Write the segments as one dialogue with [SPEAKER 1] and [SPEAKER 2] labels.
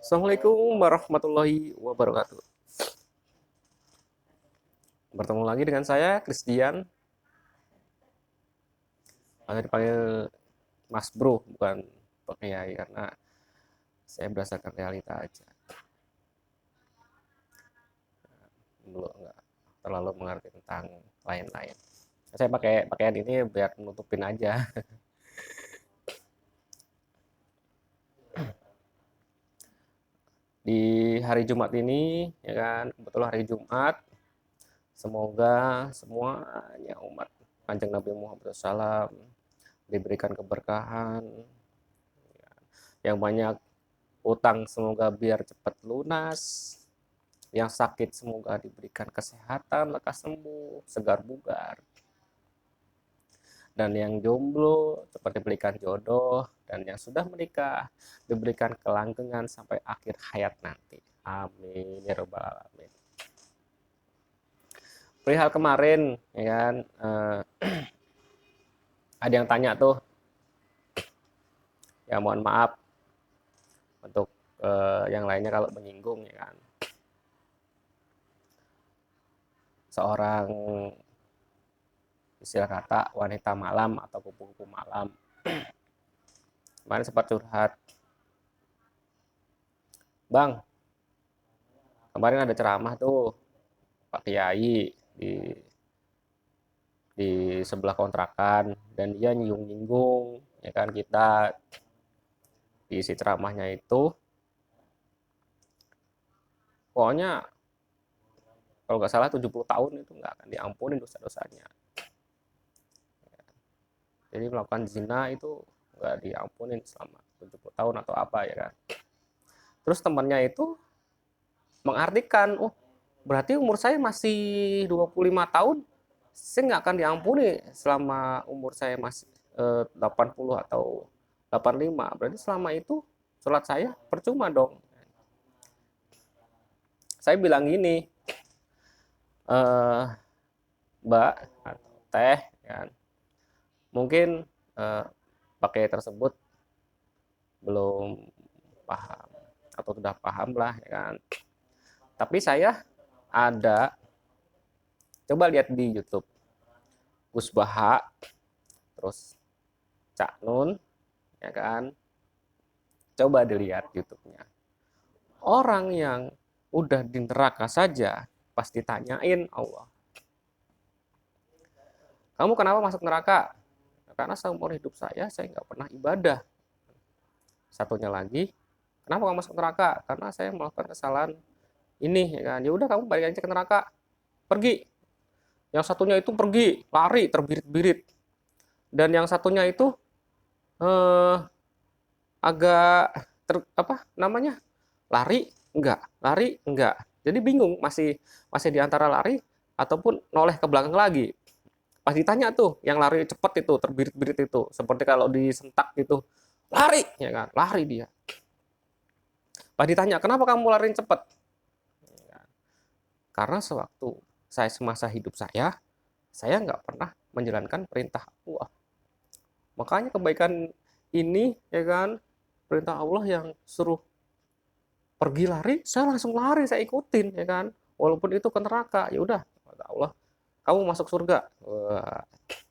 [SPEAKER 1] Assalamualaikum warahmatullahi wabarakatuh. Bertemu lagi dengan saya, Christian. Ada dipanggil Mas Bro, bukan Pak Kiai, karena saya berdasarkan realita aja. Belum nggak terlalu mengerti tentang lain-lain. Saya pakai pakaian ini biar nutupin aja. Di hari Jumat ini, ya kan, kebetulan hari Jumat, semoga semuanya umat Kanjeng Nabi Muhammad SAW diberikan keberkahan, yang banyak utang semoga biar cepat lunas, yang sakit semoga diberikan kesehatan, lekas sembuh, segar bugar, dan yang jomblo cepat diberikan jodoh, dan yang sudah menikah diberikan kelanggengan sampai akhir hayat nanti. Amin ya robbal alamin. Perihal kemarin, ya kan, ada yang tanya tuh, ya mohon maaf untuk yang lainnya kalau menyinggung, ya kan. Seorang, istilah kata, wanita malam atau kupu-kupu malam kemarin sempat curhat, Bang, kemarin ada ceramah tuh Pak Kiai di sebelah kontrakan, dan dia nyinggung-nyinggung, ya kan, kita di isi ceramahnya itu pokoknya kalau nggak salah 70 tahun itu nggak akan diampuni dosa-dosanya. Jadi melakukan zina itu nggak diampunin selama 70 tahun atau apa, ya kan. Terus temannya itu mengartikan, oh berarti umur saya masih 25 tahun, saya nggak akan diampuni selama umur saya masih 80 atau 85. Berarti selama itu sholat saya percuma dong. Saya bilang gini, eh, Mbak atau Teh, kan, mungkin pakai tersebut belum paham atau sudah paham lah, ya kan. Tapi saya ada, coba lihat di YouTube, Gus Baha, terus Cak Nun, ya kan. Coba dilihat YouTube-nya. Orang yang udah di neraka saja pasti tanyain Allah, kamu kenapa masuk neraka? Karena seumur hidup saya nggak pernah ibadah. Satunya lagi, kenapa kamu masuk neraka? Karena saya melakukan kesalahan ini, ya kan. Ya udah, kamu balik aja ke neraka, pergi. Yang satunya itu pergi, lari terbirit-birit, dan yang satunya itu eh, agak apa namanya, lari enggak, jadi bingung, masih masih di antara lari ataupun noleh ke belakang lagi. Pas ditanya tuh, yang lari cepet itu, terbirit-birit itu, seperti kalau disentak gitu, lari, ya kan, lari dia. Pas ditanya, kenapa kamu lari cepet? Karena sewaktu saya, semasa hidup saya nggak pernah menjalankan perintah Allah. Makanya kebaikan ini, ya kan, perintah Allah yang suruh pergi lari, saya langsung lari, saya ikutin, ya kan. Walaupun itu ke neraka, ya udah, kata Allah, kamu masuk surga. Wah.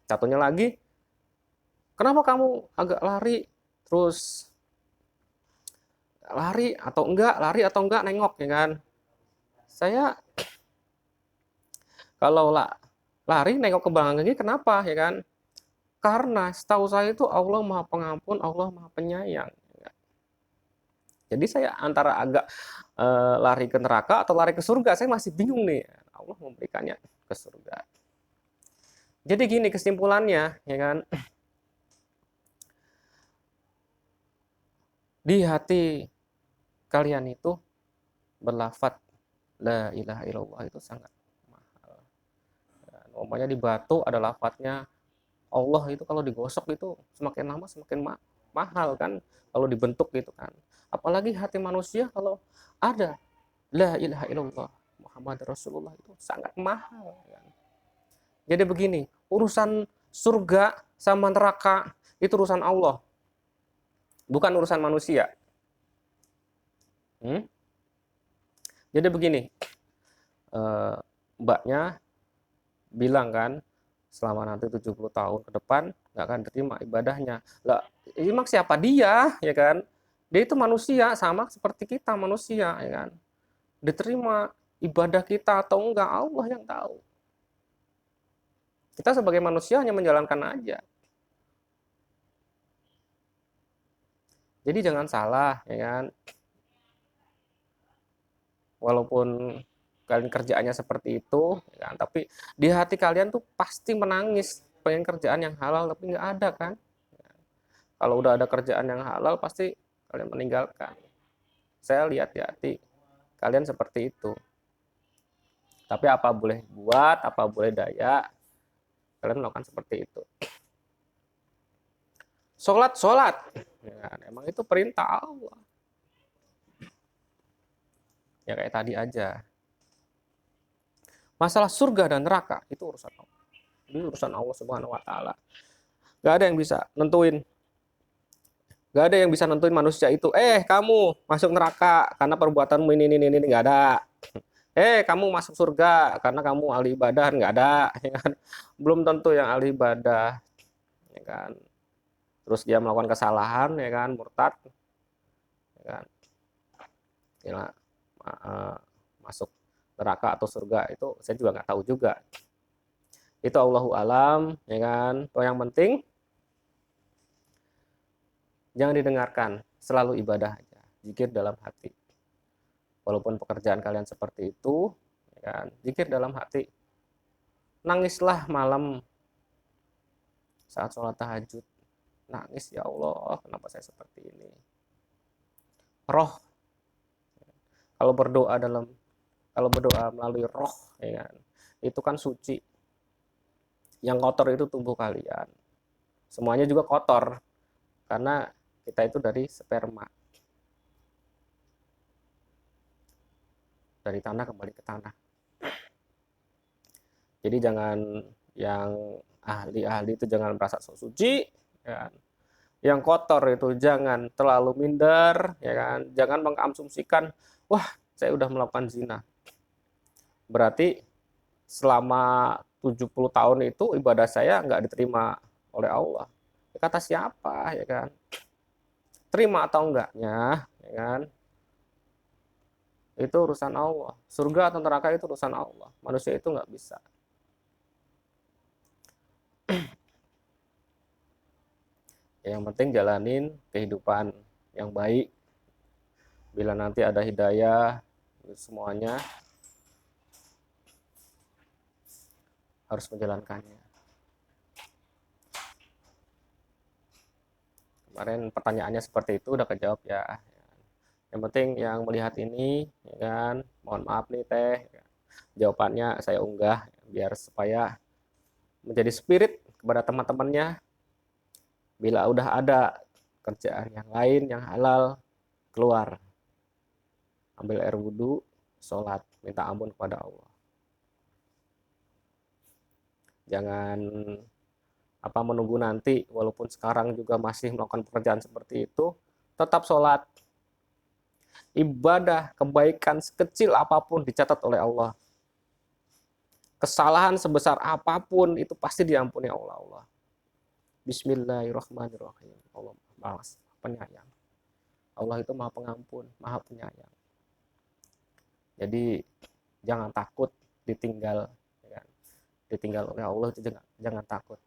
[SPEAKER 1] Satunya lagi, kenapa kamu agak lari terus, lari atau enggak nengok, ya kan. Saya kalau lari nengok ke belakang lagi, kenapa, ya kan. Karena setahu saya itu Allah Maha Pengampun, Allah Maha Penyayang. Jadi saya antara agak lari ke neraka atau lari ke surga, saya masih bingung nih. Allah memberikannya ke surga. Jadi gini kesimpulannya, ya kan. Di hati kalian itu berlafaz la ilaha illallah itu sangat mahal. Umpamanya di batu ada lafadznya Allah, itu kalau digosok itu semakin lama semakin mahal kan, kalau dibentuk gitu kan. Apalagi hati manusia kalau ada la ilaha illallah Muhammad Rasulullah itu sangat mahal kan. Jadi begini, urusan surga sama neraka itu urusan Allah, bukan urusan manusia. Hmm? Jadi begini, mbaknya bilang kan, selama nanti 70 tahun ke depan nggak akan diterima ibadahnya. Lah, ini mak siapa dia, ya kan? Dia itu manusia, sama seperti kita manusia, ya kan? Diterima ibadah kita atau enggak, Allah yang tahu. Kita sebagai manusia hanya menjalankan aja. Jadi jangan salah, ya kan? Walaupun kalian kerjaannya seperti itu, ya kan? Tapi di hati kalian tuh pasti menangis pengen kerjaan yang halal, tapi nggak ada kan? Kalau udah ada kerjaan yang halal, pasti kalian meninggalkan. Saya lihat di hati kalian seperti itu. Tapi apa boleh buat, apa boleh daya, kalian melakukan seperti itu. Sholat, sholat. Ya kan? Emang itu perintah Allah. Ya kayak tadi aja. Masalah surga dan neraka itu urusan Allah. Ini urusan Allah Subhanahu wa taala. Gak ada yang bisa nentuin. Gak ada yang bisa nentuin manusia itu. Kamu masuk neraka karena perbuatanmu ini. Gak ada. Kamu masuk surga karena kamu ahli ibadah. Gak ada. Ya kan? Belum tentu yang ahli ibadah. Ya kan? Terus dia melakukan kesalahan, ya kan, murtad, ya kan, ya, masuk neraka atau surga itu saya juga nggak tahu juga. Itu Allahu alam, ya kan. Yang penting jangan didengarkan, selalu ibadah aja, zikir dalam hati. Walaupun pekerjaan kalian seperti itu, ya kan, zikir dalam hati. Nangislah malam saat sholat tahajud. Nangis, ya Allah, kenapa saya seperti ini? Roh, kalau berdoa melalui roh, ya kan, itu kan suci. Yang kotor itu tubuh kalian. Semuanya juga kotor karena kita itu dari sperma. Dari tanah kembali ke tanah. Jadi jangan yang ahli-ahli itu jangan merasa sok suci, ya kan. Yang kotor itu jangan terlalu minder, ya kan. Jangan mengasumsikan, wah, saya udah melakukan zina. Berarti selama 70 tahun itu ibadah saya nggak diterima oleh Allah. Kata siapa, ya kan? Terima atau enggaknya, ya kan? Itu urusan Allah. Surga atau neraka itu urusan Allah. Manusia itu nggak bisa. Yang penting jalanin kehidupan yang baik. Bila nanti ada hidayah, semuanya harus menjalankannya. Kemarin pertanyaannya seperti itu udah kejawab ya. Yang penting yang melihat ini, ya kan, mohon maaf nih teh, jawabannya saya unggah biar supaya menjadi spirit kepada teman-temannya. Bila udah ada kerjaan yang lain yang halal, keluar, ambil air wudhu, sholat, minta ampun kepada Allah. Jangan menunggu nanti, walaupun sekarang juga masih melakukan pekerjaan seperti itu, tetap sholat. Ibadah, kebaikan sekecil apapun dicatat oleh Allah. Kesalahan sebesar apapun itu pasti diampuni Allah. Bismillahirrahmanirrahim. Allah Maha Penyayang. Allah itu Maha Pengampun, Maha Penyayang. Jadi jangan takut ditinggal, ya kan? Ditinggal oleh Allah itu jangan takut.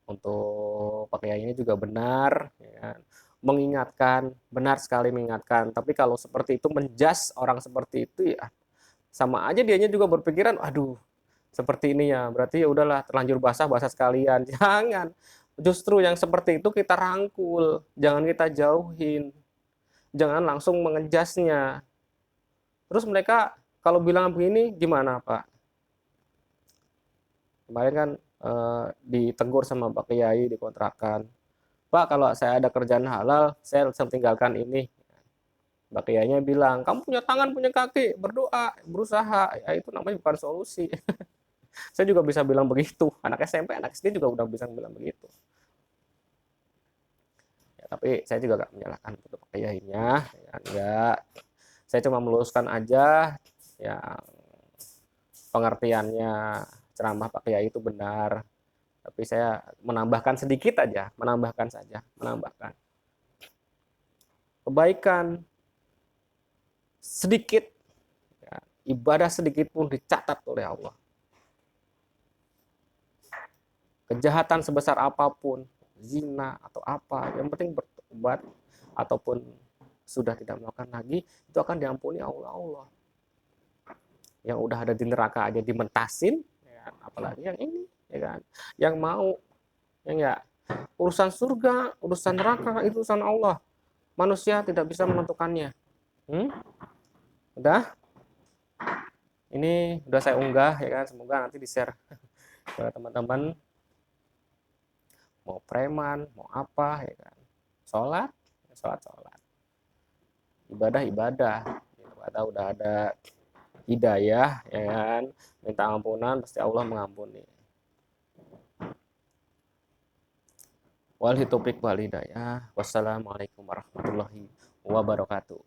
[SPEAKER 1] Untuk pakai ini juga benar, ya kan? Mengingatkan, benar sekali mengingatkan. Tapi kalau seperti itu menjas orang seperti itu ya sama aja dianya juga berpikiran, aduh seperti ini ya, berarti ya udahlah terlanjur basah sekalian. Jangan. Justru yang seperti itu kita rangkul, jangan kita jauhin. Jangan langsung mengejasnya. Terus mereka kalau bilang begini gimana Pak? Kemarin kan ditegur sama Pak Kiai di kontrakan. Pak, kalau saya ada kerjaan halal, saya langsung tinggalkan ini. Mbak Kiainya bilang, kamu punya tangan, punya kaki, berdoa, berusaha. Ya itu namanya bukan solusi. Saya juga bisa bilang begitu. Anak SMP, anak SD juga udah bisa bilang begitu. Ya, tapi saya juga nggak menyalahkan untuk Pak Kiainya, ya, enggak. Saya cuma meluruskan aja yang pengertiannya ceramah Pak Kiai itu benar, tapi saya menambahkan sedikit aja, menambahkan saja, menambahkan kebaikan sedikit, ya, ibadah sedikit pun dicatat oleh Allah. Kejahatan sebesar apapun, zina atau apa, yang penting bertobat ataupun sudah tidak melakukan lagi, itu akan diampuni Allah. Yang udah ada di neraka aja dimentasin, ya, apalagi yang ini, ya kan? Yang mau, ya enggak, urusan surga, urusan neraka itu urusan Allah. Manusia tidak bisa menentukannya. Hmm? Udah? Ini udah saya unggah, ya kan? Semoga nanti di-share ke teman-teman, mau preman, mau apa, ya kan? Sholat, sholat. Ibadah. Ibadah udah ada hidayah, ya kan? Minta ampunan, pasti Allah mengampuni. Wal taufiq wal hidayah. Wassalamualaikum warahmatullahi wabarakatuh.